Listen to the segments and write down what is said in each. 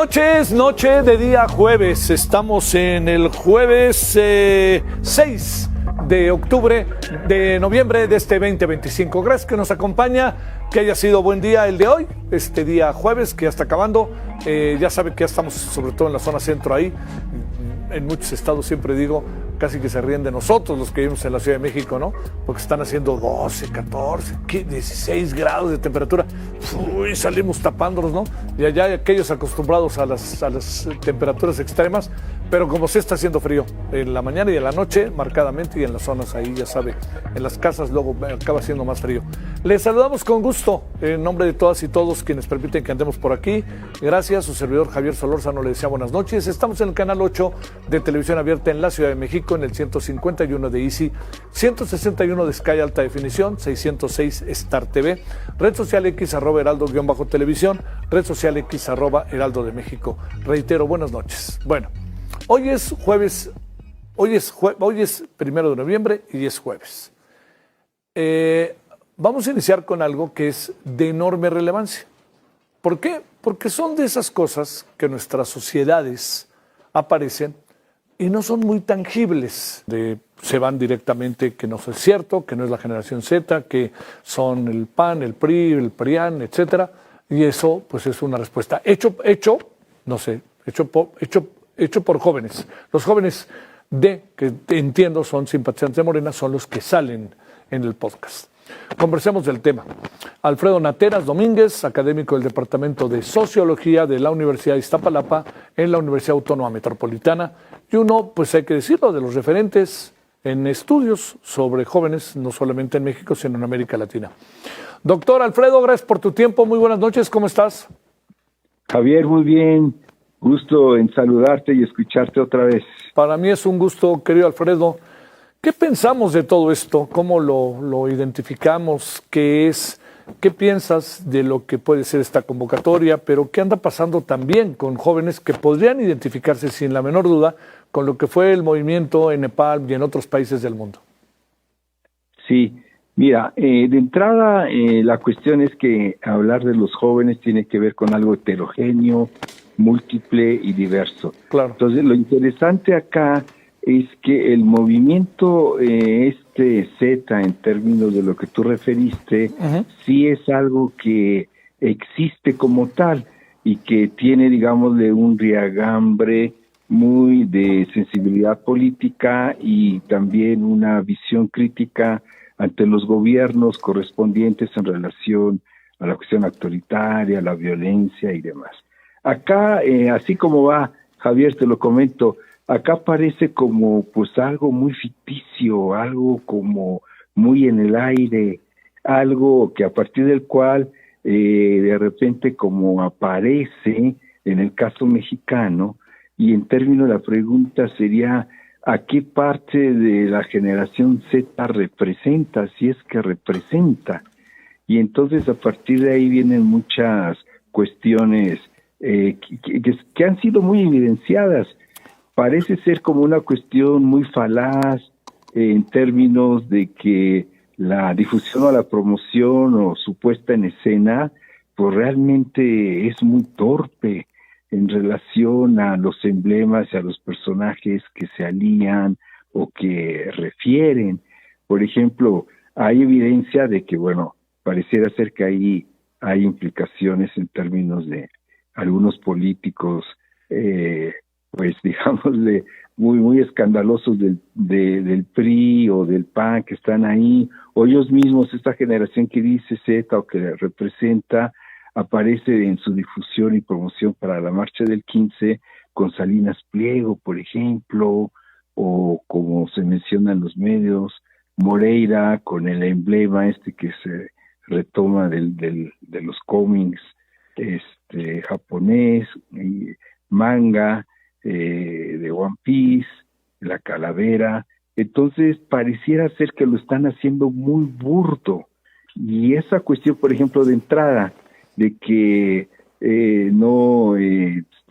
noches, noche de día jueves. Estamos en el jueves 6 de octubre, de noviembre de este 2025. Gracias que nos acompaña, que haya sido buen día el de hoy, este día jueves que ya está acabando. Ya sabe que ya estamos sobre todo en la zona centro ahí. En muchos estados siempre digo, casi que se ríen de nosotros los que vivimos en la Ciudad de México, ¿no? Porque están haciendo 12, 14, 16 grados de temperatura. Uy, salimos tapándonos, ¿no? Y allá hay aquellos acostumbrados a las temperaturas extremas, pero como se está haciendo frío en la mañana y en la noche, marcadamente, y en las zonas ahí, ya sabe, en las casas luego acaba siendo más frío. Les saludamos con gusto, en nombre de todas y todos quienes permiten que andemos por aquí. Gracias, su servidor Javier Solórzano le desea buenas noches. Estamos en el canal 8 de Televisión Abierta en la Ciudad de México, en el 151 de Easy, 161 de Sky Alta Definición, 606 Star TV, red social X @heraldo_televisión, red social X @heraldo de México. Reitero, buenas noches. Bueno, hoy es jueves, hoy es 1 de noviembre y es jueves. Vamos a iniciar con algo que es de enorme relevancia. ¿Por qué? Porque son de esas cosas que en nuestras sociedades aparecen y no son muy tangibles. Se van directamente que no es cierto, que no es la generación Z, que son el PAN, el PRI, el PRIAN, etcétera. Y eso, pues, es una respuesta hecho por jóvenes. Los jóvenes que entiendo son simpatizantes de Morena, son los que salen en el podcast. Conversemos del tema. Alfredo Nateras Domínguez, académico del Departamento de Sociología de la Universidad de Iztapalapa en la Universidad Autónoma Metropolitana, y uno, pues hay que decirlo, de los referentes en estudios sobre jóvenes, no solamente en México, sino en América Latina. Doctor Alfredo, gracias por tu tiempo, muy buenas noches, ¿cómo estás? Javier, muy bien, gusto en saludarte y escucharte otra vez. Para mí es un gusto, querido Alfredo. ¿Qué pensamos de todo esto? ¿Cómo lo identificamos? ¿Qué es? ¿Qué piensas de lo que puede ser esta convocatoria? Pero ¿qué anda pasando también con jóvenes que podrían identificarse sin la menor duda con lo que fue el movimiento en Nepal y en otros países del mundo? Sí, mira, de entrada la cuestión es que hablar de los jóvenes tiene que ver con algo heterogéneo, múltiple y diverso. Claro. Entonces, lo interesante acá es que el movimiento Z, en términos de lo que tú referiste, sí es algo que existe como tal y que tiene, digamos, de un riagambre muy de sensibilidad política y también una visión crítica ante los gobiernos correspondientes en relación a la cuestión autoritaria, la violencia y demás. Acá, así como va, Javier, te lo comento, acá parece como pues algo muy ficticio, algo como muy en el aire, algo que a partir del cual de repente como aparece en el caso mexicano, y en términos de la pregunta sería ¿a qué parte de la generación Z representa, si es que representa? Y entonces a partir de ahí vienen muchas cuestiones que han sido muy evidenciadas. Parece ser como una cuestión muy falaz en términos de que la difusión o la promoción o su puesta en escena pues realmente es muy torpe en relación a los emblemas y a los personajes que se alían o que refieren. Por ejemplo, hay evidencia de que, bueno, pareciera ser que ahí hay implicaciones en términos de algunos políticos pues digámosle, muy escandalosos del PRI o del PAN que están ahí, o ellos mismos, esta generación que dice Z o que representa, aparece en su difusión y promoción para la marcha del 15 con Salinas Pliego, por ejemplo, o como se menciona en los medios, Moreira con el emblema que se retoma de los cómics japonés, y manga, de One Piece, la calavera. Entonces pareciera ser que lo están haciendo muy burdo, y esa cuestión, por ejemplo, de entrada, de que no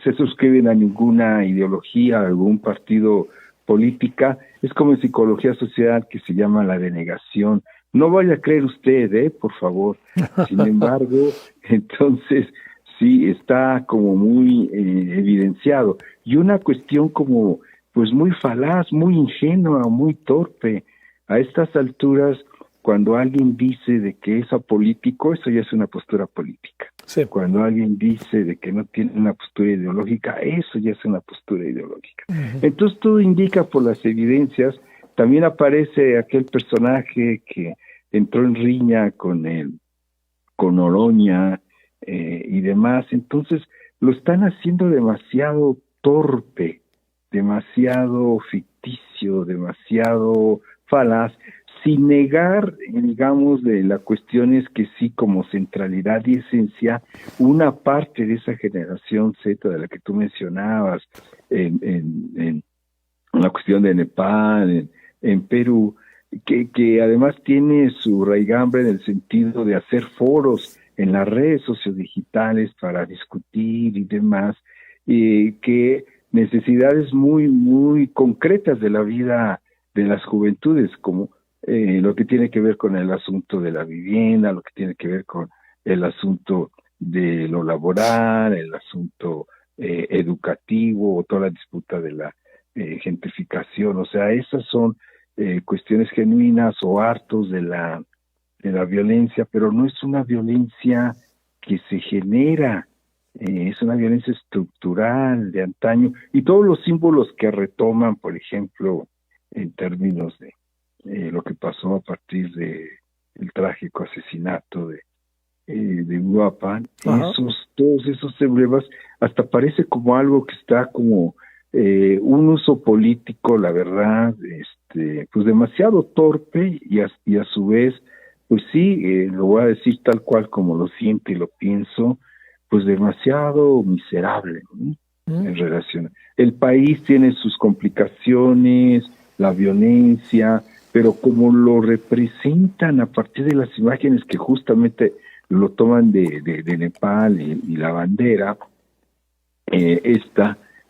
se suscriben a ninguna ideología, a algún partido política, es como en psicología social que se llama la denegación. No vaya a creer usted, por favor. Sin embargo, entonces sí, está como muy evidenciado. Y una cuestión como, pues muy falaz, muy ingenua, muy torpe. A estas alturas, cuando alguien dice de que es apolítico, eso ya es una postura política. Sí. Cuando alguien dice de que no tiene una postura ideológica, eso ya es una postura ideológica. Entonces todo indica por las evidencias. También aparece aquel personaje que entró en riña con Oroña y demás. Entonces lo están haciendo demasiado torpe, demasiado ficticio, demasiado falaz, sin negar, digamos, de la cuestión es que sí, como centralidad y esencia, una parte de esa generación Z de la que tú mencionabas, en la cuestión de Nepal, en Perú, que además tiene su raigambre en el sentido de hacer foros en las redes sociodigitales para discutir y demás, que necesidades muy, muy concretas de la vida de las juventudes, como lo que tiene que ver con el asunto de la vivienda, lo que tiene que ver con el asunto de lo laboral, el asunto educativo, o toda la disputa de la gentrificación. O sea, esas son cuestiones genuinas o hartos de la violencia, pero no es una violencia que se genera, es una violencia estructural de antaño, y todos los símbolos que retoman, por ejemplo, en términos de lo que pasó a partir de el trágico asesinato de Uruapan, todos esos emblemas, hasta parece como algo que está como un uso político, la verdad, pues demasiado torpe y a su vez, pues sí, lo voy a decir tal cual como lo siento y lo pienso, pues demasiado miserable, ¿no? En relación. El país tiene sus complicaciones, la violencia, pero como lo representan a partir de las imágenes que justamente lo toman de Nepal y la bandera,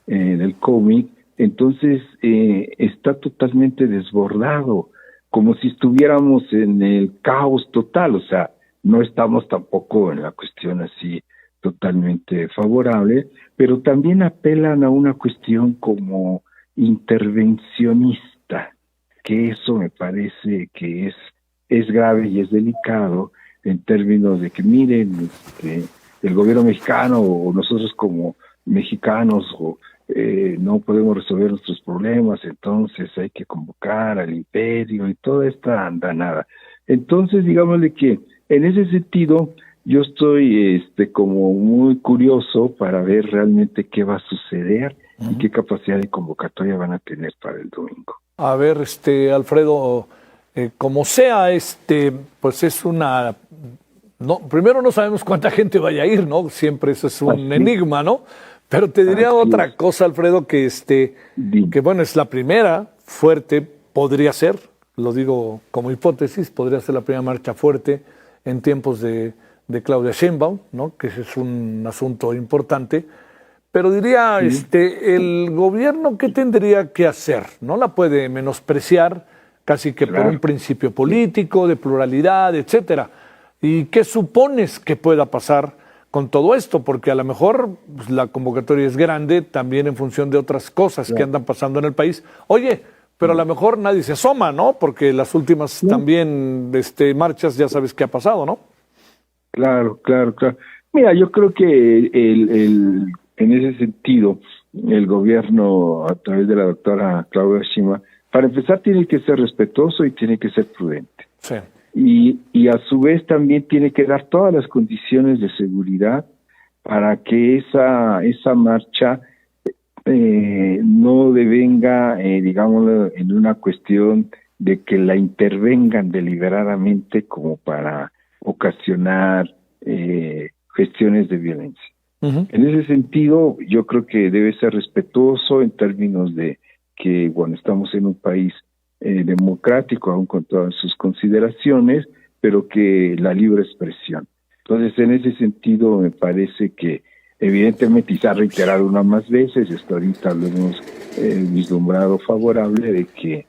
del cómic, entonces está totalmente desbordado, como si estuviéramos en el caos total. O sea, no estamos tampoco en la cuestión así totalmente favorable, pero también apelan a una cuestión como intervencionista, que eso me parece que es grave y es delicado en términos de que miren, el gobierno mexicano o nosotros como mexicanos no podemos resolver nuestros problemas, entonces hay que convocar al imperio y toda esta andanada. Entonces, digámosle que en ese sentido yo estoy como muy curioso para ver realmente qué va a suceder y qué capacidad de convocatoria van a tener para el domingo. A ver, Alfredo, como sea, pues es una... No, primero no sabemos cuánta gente vaya a ir, ¿no? Siempre eso es un enigma, ¿no? Pero te diría otra cosa, Alfredo, que bueno, es la primera fuerte, podría ser, lo digo como hipótesis, podría ser la primera marcha fuerte en tiempos de Claudia Sheinbaum, ¿no? Que ese es un asunto importante. Pero diría, el gobierno, ¿qué tendría que hacer? No la puede menospreciar casi que por un principio político, de pluralidad, etcétera. ¿Y qué supones que pueda pasar con todo esto? Porque a lo mejor pues, la convocatoria es grande también en función de otras cosas que andan pasando en el país. Oye, pero a lo mejor nadie se asoma, ¿no? Porque las últimas también marchas ya sabes qué ha pasado, ¿no? Claro. Mira, yo creo que en ese sentido, el gobierno, a través de la doctora Claudia Sheinbaum, para empezar tiene que ser respetuoso y tiene que ser prudente. Sí. Y a su vez también tiene que dar todas las condiciones de seguridad para que esa marcha no devenga, digámoslo, en una cuestión de que la intervengan deliberadamente como para ocasionar gestiones de violencia. En ese sentido, yo creo que debe ser respetuoso en términos de que, bueno, estamos en un país democrático, aún con todas sus consideraciones, pero que la libre expresión. Entonces, en ese sentido, me parece que, evidentemente, y se ha reiterado unas más veces, hasta ahorita lo hemos vislumbrado favorable, de que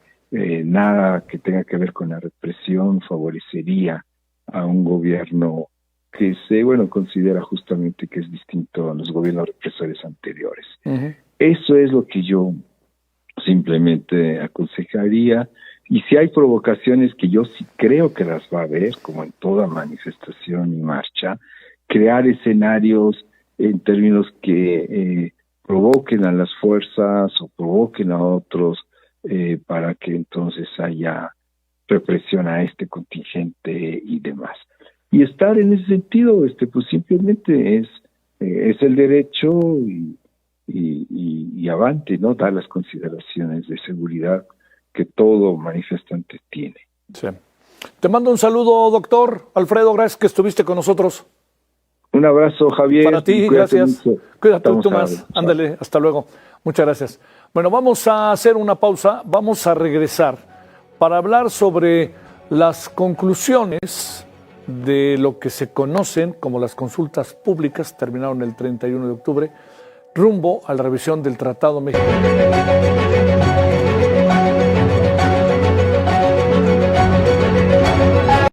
nada que tenga que ver con la represión favorecería a un gobierno que se, considera justamente que es distinto a los gobiernos represores anteriores. Eso es lo que yo simplemente aconsejaría. Y si hay provocaciones, que yo sí creo que las va a haber, como en toda manifestación y marcha, crear escenarios en términos que provoquen a las fuerzas o provoquen a otros para que entonces haya represión a este contingente y demás. Y estar en ese sentido, pues simplemente es el derecho y avante, ¿no? Dar las consideraciones de seguridad que todo manifestante tiene. Sí. Te mando un saludo, doctor Alfredo, gracias que estuviste con nosotros. Un abrazo, Javier. Para ti, gracias. Mucho. Cuídate tú más. Ándale, hasta luego. Muchas gracias. Bueno, vamos a hacer una pausa, vamos a regresar para hablar sobre las conclusiones de lo que se conocen como las consultas públicas, terminaron el 31 de octubre, rumbo a la revisión del Tratado México.